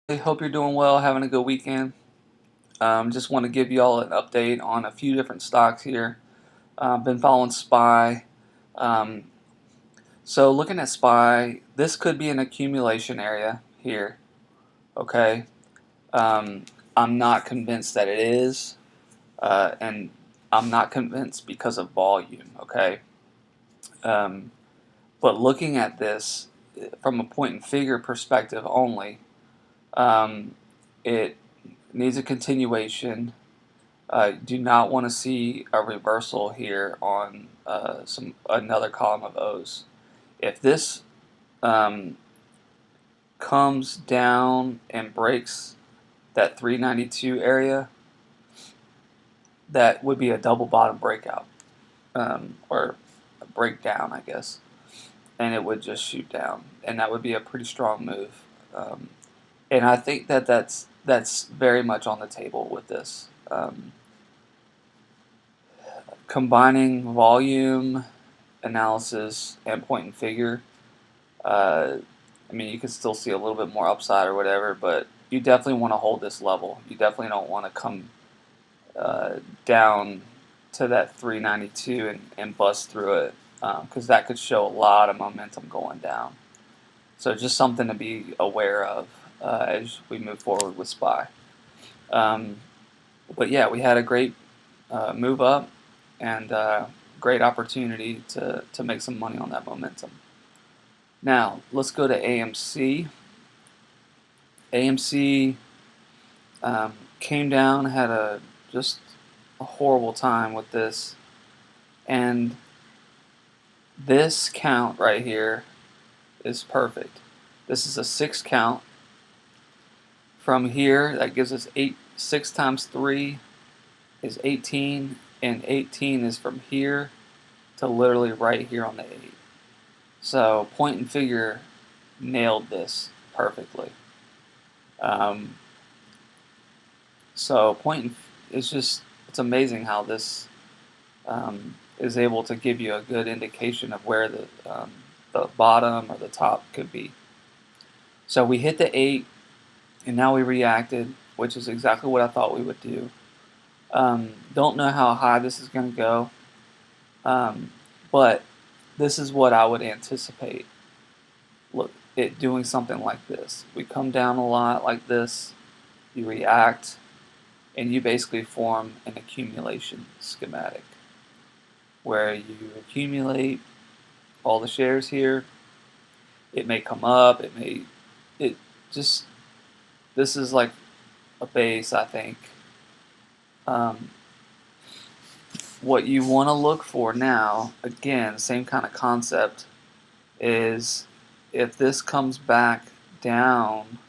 I hope you're doing well, having a good weekend. Just want to give you all an update on a few different stocks here. Been following SPY. Um, so looking at SPY, this could be an accumulation area here. Okay. Um, I'm not convinced that it is, and I'm not convinced because of volume. Okay. Um, but looking at this from a point and figure perspective only, it needs a continuation. Do not want to see a reversal here on another column of O's. If this um, comes down and breaks that 392 area, that would be a double bottom breakout, or a breakdown, I guess, and it would just shoot down, and that would be a pretty strong move. And I think that that's very much on the table with this. Combining volume analysis and point and figure, I mean, you can still see a little bit more upside or whatever, but you definitely want to hold this level. You definitely don't want to come down to that 392 and bust through it, because that could show a lot of momentum going down. So just something to be aware of as we move forward with SPY. But yeah, we had a great move up and great opportunity to make some money on that momentum. Now, let's go to AMC. AMC came down, had just a horrible time with this. And this count right here is perfect. This is a 6 count. From here, that gives us 6 times 3 is 18, and 18 is from here to literally right here on the 8. So point and figure nailed this perfectly. So it's amazing how this is able to give you a good indication of where the bottom or the top could be. So we hit the 8, and now we reacted, which is exactly what I thought we would do. Don't know how high this is going to go, but this is what I would anticipate. Look, it doing something like this. We come down a lot like this, you react, and you basically form an accumulation schematic where you accumulate all the shares here. It may come up, this is like a base, I think. What you want to look for now, again, same kind of concept, is if this comes back down,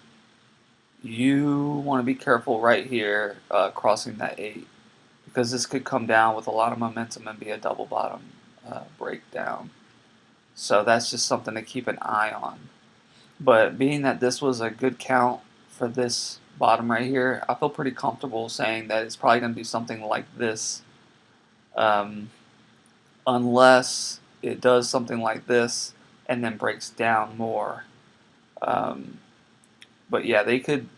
you want to be careful right here crossing that 8, because this could come down with a lot of momentum and be a double bottom breakdown. So that's just something to keep an eye on. But being that this was a good count for this bottom right here, I feel pretty comfortable saying that it's probably going to be something like this, unless it does something like this and then breaks down more. But yeah, they could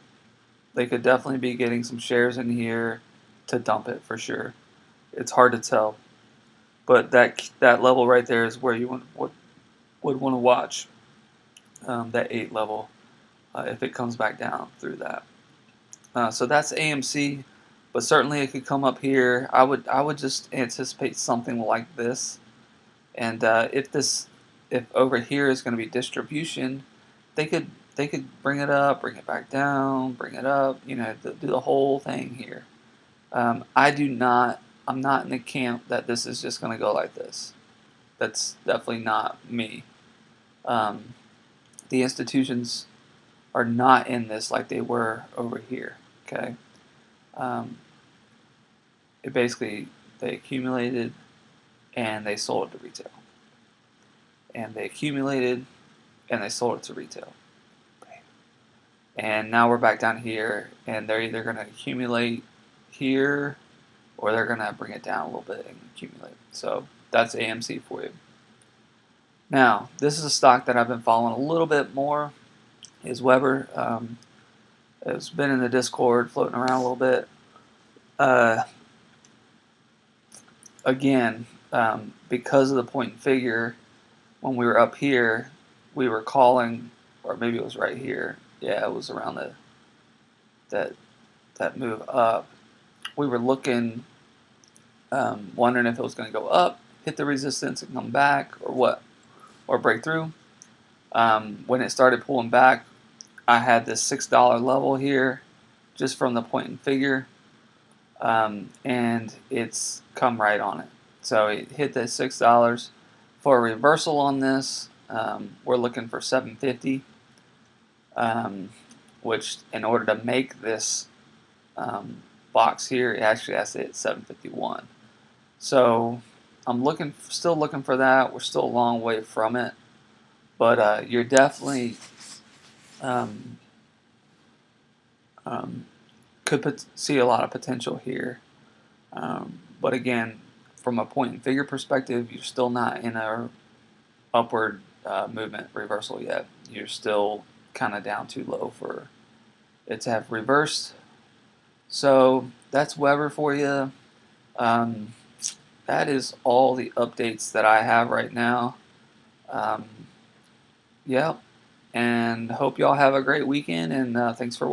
definitely be getting some shares in here to dump it for sure. It's hard to tell, but that level right there is where you would want to watch, that 8 level, if it comes back down through that. So that's AMC, but certainly it could come up here. I would just anticipate something like this, and if over here is going to be distribution, they could bring it up, bring it back down, bring it up, do the whole thing here. I'm not in the camp that this is just going to go like this. That's definitely not me. The institutions are not in this like they were over here. Okay. They accumulated and they sold it to retail, and they accumulated and they sold it to retail. And now we're back down here, and they're either going to accumulate here or they're going to bring it down a little bit and accumulate. So that's AMC for you. Now, this is a stock that I've been following a little bit more, is WEBR. It's been in the Discord floating around a little bit. Again, because of the point and figure, when we were up here, we were calling, or maybe it was right here. Yeah, it was around that move up. We were looking, wondering if it was going to go up, hit the resistance, and come back, or what, or break through. When it started pulling back, I had this $6 level here, just from the point and figure, and it's come right on it. So it hit that $6 for a reversal on this. We're looking for 750, which in order to make this box here, it actually has to hit 751. So I'm still looking for that. We're still a long way from it, but you're definitely could see a lot of potential here. But again, from a point and figure perspective, you're still not in a upward movement reversal yet. You're still kind of down too low for it to have reversed. So that's Weber for you. That is all the updates that I have right now. Yeah, and hope y'all have a great weekend, and thanks for watching.